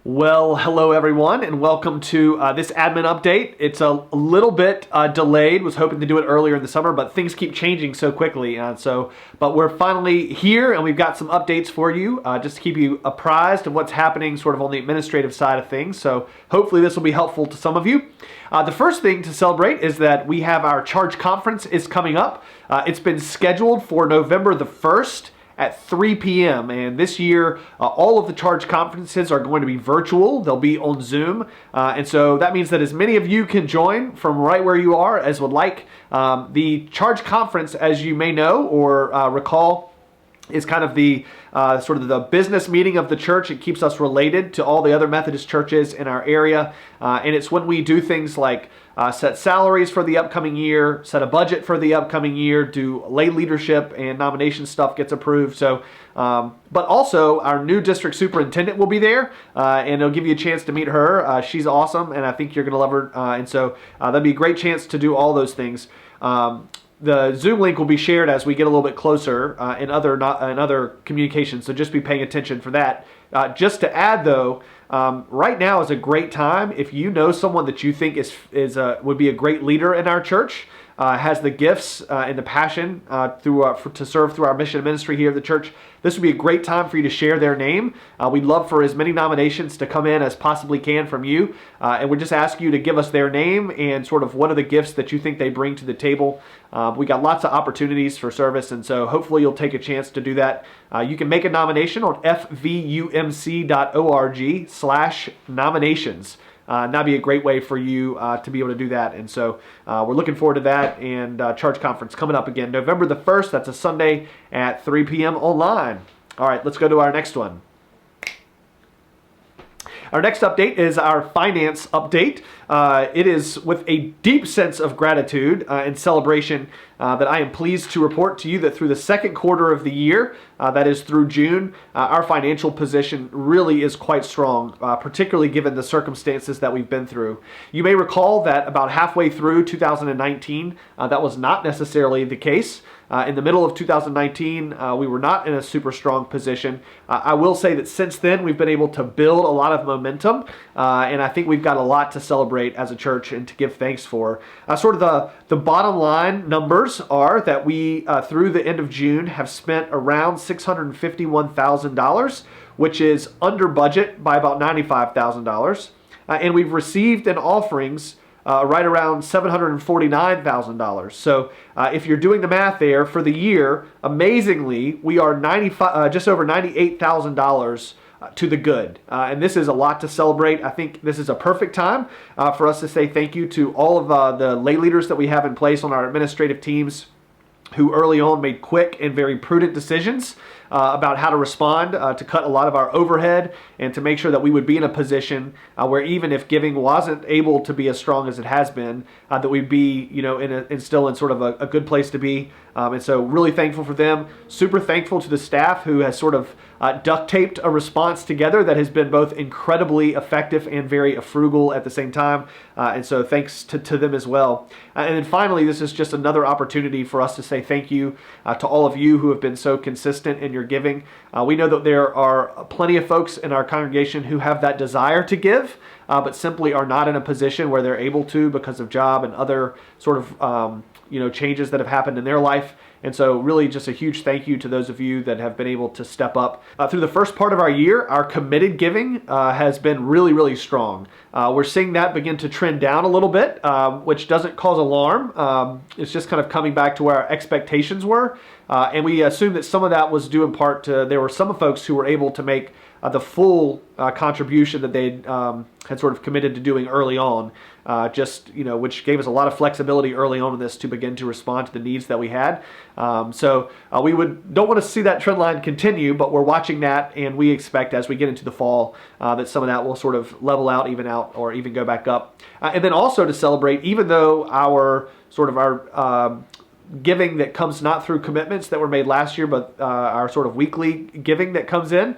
Well, hello everyone, and welcome to this admin update. It's a little bit delayed. Was hoping to do it earlier in the summer, but things keep changing so quickly. But we're finally here, and we've got some updates for you, just to keep you apprised of what's happening, sort of on the administrative side of things. So hopefully this will be helpful to some of you. The first thing to celebrate is that we have our Charge Conference is coming up. It's been scheduled for November the 1st. At 3 p.m. And this year, all of the Charge conferences are going to be virtual. They'll be on Zoom. And so that means that as many of you can join from right where you are as would like. The Charge conference, as you may know or recall, is kind of the sort of the business meeting of the church. It keeps us related to all the other Methodist churches in our area. And it's when we do things like set salaries for the upcoming year, set a budget for the upcoming year, do lay leadership and nomination stuff gets approved. So, but also our new district superintendent will be there, and it'll give you a chance to meet her. She's awesome, and I think you're going to love her. And so that'll be a great chance to do all those things. The Zoom link will be shared as we get a little bit closer in other communications, so just be paying attention for that. Just to add, though, right now is a great time if you know someone that you think would be a great leader in our church, has the gifts and the passion to serve through our mission and ministry here at the church. This would be a great time for you to share their name. We'd love for as many nominations to come in as possibly can from you. And we just ask you to give us their name and sort of what are the gifts that you think they bring to the table. We got lots of opportunities for service, and so hopefully you'll take a chance to do that. You can make a nomination on fvumc.org/nominations. And that'd be a great way for you to be able to do that. And so we're looking forward to that. And Charge Conference coming up again November the 1st. That's a Sunday at 3 p.m. online. All right, let's go to our next one. Our next update is our finance update. It is with a deep sense of gratitude and celebration that I am pleased to report to you that through the second quarter of the year, that is through June, our financial position really is quite strong, particularly given the circumstances that we've been through. You may recall that about halfway through 2019, that was not necessarily the case. In the middle of 2019, we were not in a super strong position. I will say that since then, we've been able to build a lot of momentum, and I think we've got a lot to celebrate as a church and to give thanks for. Sort of the bottom line numbers are that we, through the end of June, have spent around $651,000, which is under budget by about $95,000. And we've received in offerings right around $749,000. So if you're doing the math there for the year, amazingly, we are just over $98,000 to the good. And this is a lot to celebrate. I think this is a perfect time for us to say thank you to all of the lay leaders that we have in place on our administrative teams who early on made quick and very prudent decisions about how to respond to cut a lot of our overhead and to make sure that we would be in a position where even if giving wasn't able to be as strong as it has been, that we'd be, still in sort of a good place to be. And so really thankful for them. Super thankful to the staff who has sort of duct taped a response together that has been both incredibly effective and very frugal at the same time. And so thanks to them as well. And then finally, this is just another opportunity for us to say thank you to all of you who have been so consistent in your giving. We know that there are plenty of folks in our congregation who have that desire to give, but simply are not in a position where they're able to because of job and other sort of changes that have happened in their life. And so really just a huge thank you to those of you that have been able to step up. Through the first part of our year, our committed giving has been really, really strong. We're seeing that begin to trend down a little bit, which doesn't cause alarm. It's just kind of coming back to where our expectations were. And we assume that some of that was due in part to there were some folks who were able to make the full contribution that they had sort of committed to doing early on, which gave us a lot of flexibility early on in this to begin to respond to the needs that we had. So we don't want to see that trend line continue, but we're watching that, and we expect as we get into the fall that some of that will sort of level out, even out, or even go back up. And then also to celebrate, even though our giving that comes not through commitments that were made last year, but our sort of weekly giving that comes in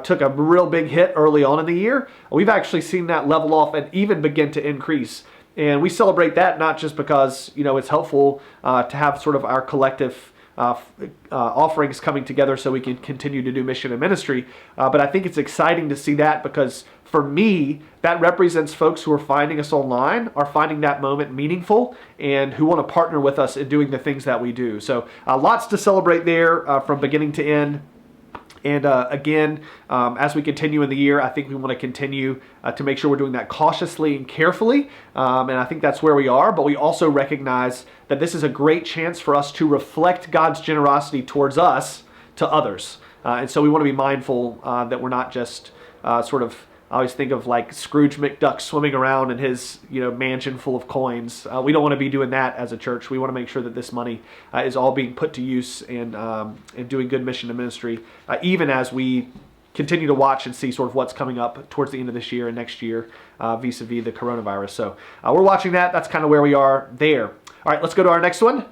took a real big hit early on in the year. We've actually seen that level off and even begin to increase. And we celebrate that not just because it's helpful to have sort of our collective offerings coming together so we can continue to do mission and ministry. But I think it's exciting to see that, because for me, that represents folks who are finding us online, are finding that moment meaningful, and who want to partner with us in doing the things that we do. So lots to celebrate there from beginning to end. And again, as we continue in the year, I think we want to continue to make sure we're doing that cautiously and carefully. And I think that's where we are. But we also recognize that this is a great chance for us to reflect God's generosity towards us to others. And so we want to be mindful that we're not just I always think of like Scrooge McDuck swimming around in his mansion full of coins. We don't want to be doing that as a church. We want to make sure that this money is all being put to use and doing good mission and ministry, even as we continue to watch and see sort of what's coming up towards the end of this year and next year vis-a-vis the coronavirus. So we're watching that. That's kind of where we are there. All right, let's go to our next one.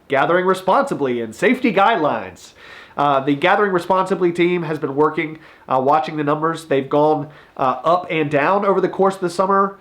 Gathering responsibly and safety guidelines. The Gathering Responsibly team has been working, watching the numbers. They've gone up and down over the course of the summer.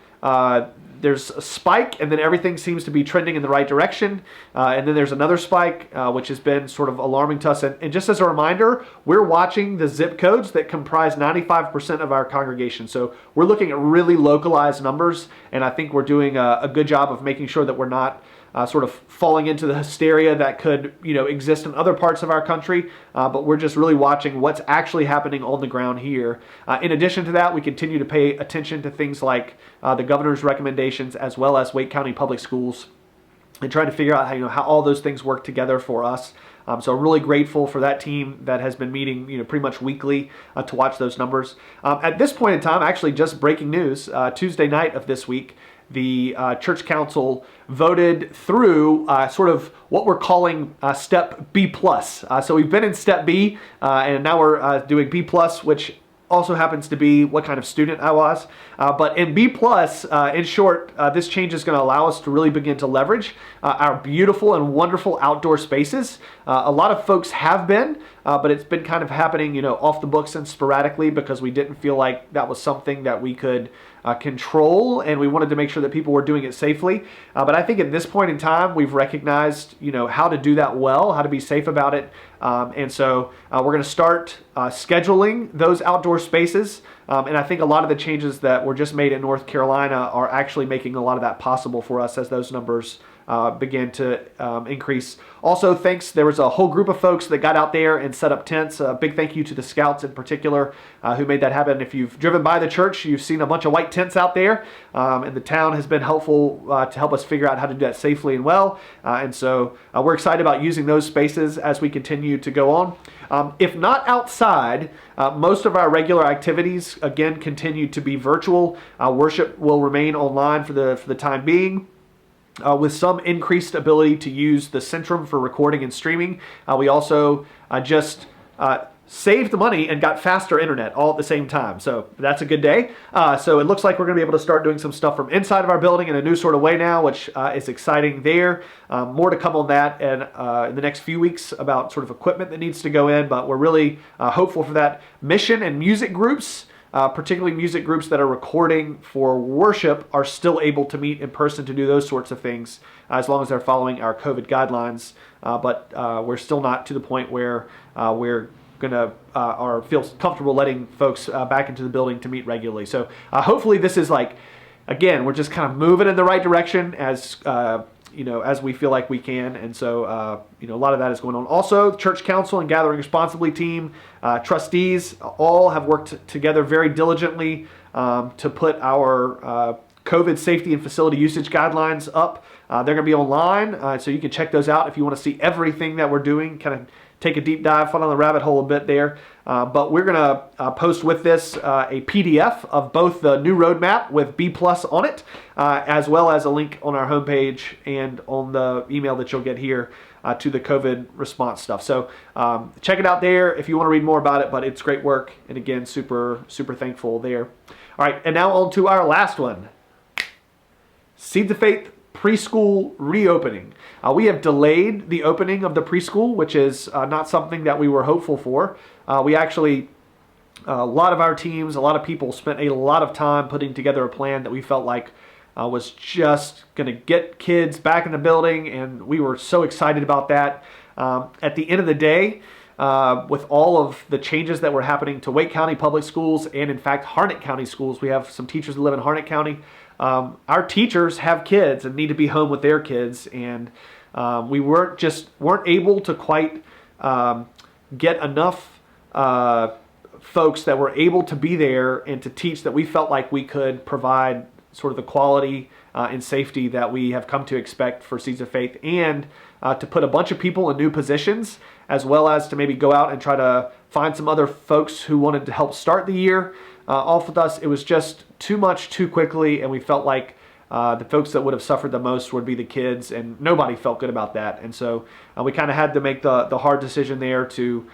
There's a spike, and then everything seems to be trending in the right direction. And then there's another spike, which has been sort of alarming to us. And just as a reminder, we're watching the zip codes that comprise 95% of our congregation. So we're looking at really localized numbers, and I think we're doing a good job of making sure that we're not sort of falling into the hysteria that could, exist in other parts of our country. But we're just really watching what's actually happening on the ground here. In addition to that, we continue to pay attention to things like the governor's recommendations, as well as Wake County Public Schools, and trying to figure out how all those things work together for us. So I'm really grateful for that team that has been meeting pretty much weekly to watch those numbers. At this point in time, actually just breaking news, Tuesday night of this week, the church council voted through sort of what we're calling step B+. So we've been in step B, and now we're doing B+, which also happens to be what kind of student I was. But in B+, in short, this change is going to allow us to really begin to leverage our beautiful and wonderful outdoor spaces. A lot of folks have been, but it's been kind of happening, off the books and sporadically, because we didn't feel like that was something that we could control, and we wanted to make sure that people were doing it safely. But I think at this point in time, we've recognized, how to do that well, how to be safe about it. And so we're going to start scheduling those outdoor spaces. And I think a lot of the changes that were just made in North Carolina are actually making a lot of that possible for us as those numbers began to increase. Also, there was a whole group of folks that got out there and set up tents. A big thank you to the scouts in particular who made that happen. If you've driven by the church, you've seen a bunch of white tents out there, and the town has been helpful to help us figure out how to do that safely and well. And so we're excited about using those spaces as we continue to go on. If not outside, most of our regular activities, again, continue to be virtual. Worship will remain online for the time being. With some increased ability to use the Centrum for recording and streaming. We also just saved the money and got faster internet all at the same time. So that's a good day. So it looks like we're going to be able to start doing some stuff from inside of our building in a new sort of way now, which is exciting there. More to come on that and in the next few weeks about sort of equipment that needs to go in, but we're really hopeful for that. Mission and music groups, particularly music groups that are recording for worship, are still able to meet in person to do those sorts of things as long as they're following our COVID guidelines. But we're still not to the point where we're going to or feel comfortable letting folks back into the building to meet regularly. So hopefully this is again, we're just kind of moving in the right direction as as we feel like we can. And so, a lot of that is going on. Also, Church Council and Gathering Responsibly team, trustees, all have worked together very diligently to put our COVID safety and facility usage guidelines up. They're going to be online, so you can check those out if you want to see everything that we're doing, kind of take a deep dive, fall down the rabbit hole a bit there. But we're going to post with this a PDF of both the new roadmap with B+ on it, as well as a link on our homepage and on the email that you'll get here to the COVID response stuff. So check it out there if you want to read more about it, but it's great work. And again, super, super thankful there. All right, and now on to our last one. Seeds of Faith preschool reopening. We have delayed the opening of the preschool, which is not something that we were hopeful for. We actually, a lot of our teams, a lot of people spent a lot of time putting together a plan that we felt like was just going to get kids back in the building, and we were so excited about that. At the end of the day, with all of the changes that were happening to Wake County Public Schools and in fact Harnett County Schools, we have some teachers who live in Harnett County. Our teachers have kids and need to be home with their kids, and we weren't able to quite get enough folks that were able to be there and to teach that we felt like we could provide sort of the quality and safety that we have come to expect for Seeds of Faith, and to put a bunch of people in new positions, as well as to maybe go out and try to find some other folks who wanted to help start the year off with us. It was just too much too quickly, and we felt like the folks that would have suffered the most would be the kids, and nobody felt good about that. And so we kind of had to make the hard decision there to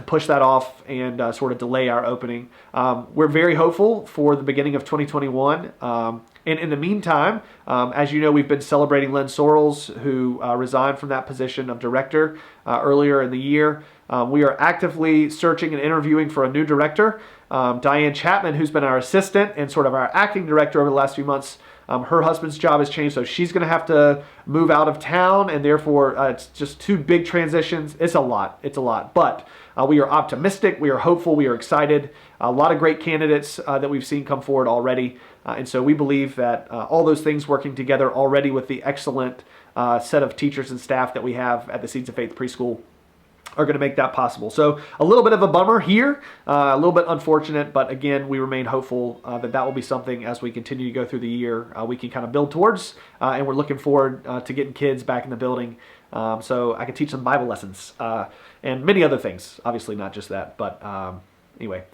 push that off and sort of delay our opening. We're very hopeful for the beginning of 2021. And in the meantime, as you know, we've been celebrating Len Sorrells, who resigned from that position of director earlier in the year. We are actively searching and interviewing for a new director. Diane Chapman, who's been our assistant and sort of our acting director over the last few months, her husband's job has changed, so she's going to have to move out of town, and therefore it's just two big transitions. It's a lot. But we are optimistic. We are hopeful. We are excited. A lot of great candidates that we've seen come forward already. And so we believe that all those things working together already with the excellent set of teachers and staff that we have at the Seeds of Faith Preschool are going to make that possible. So a little bit of a bummer here, a little bit unfortunate, but again, we remain hopeful that will be something as we continue to go through the year we can kind of build towards, and we're looking forward to getting kids back in the building so I can teach them Bible lessons and many other things, obviously not just that, but anyway.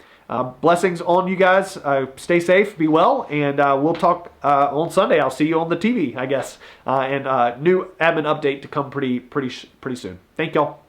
Blessings on you guys. Stay safe, be well, and we'll talk on Sunday. I'll see you on the TV, I guess, and new admin update to come pretty soon. Thank y'all.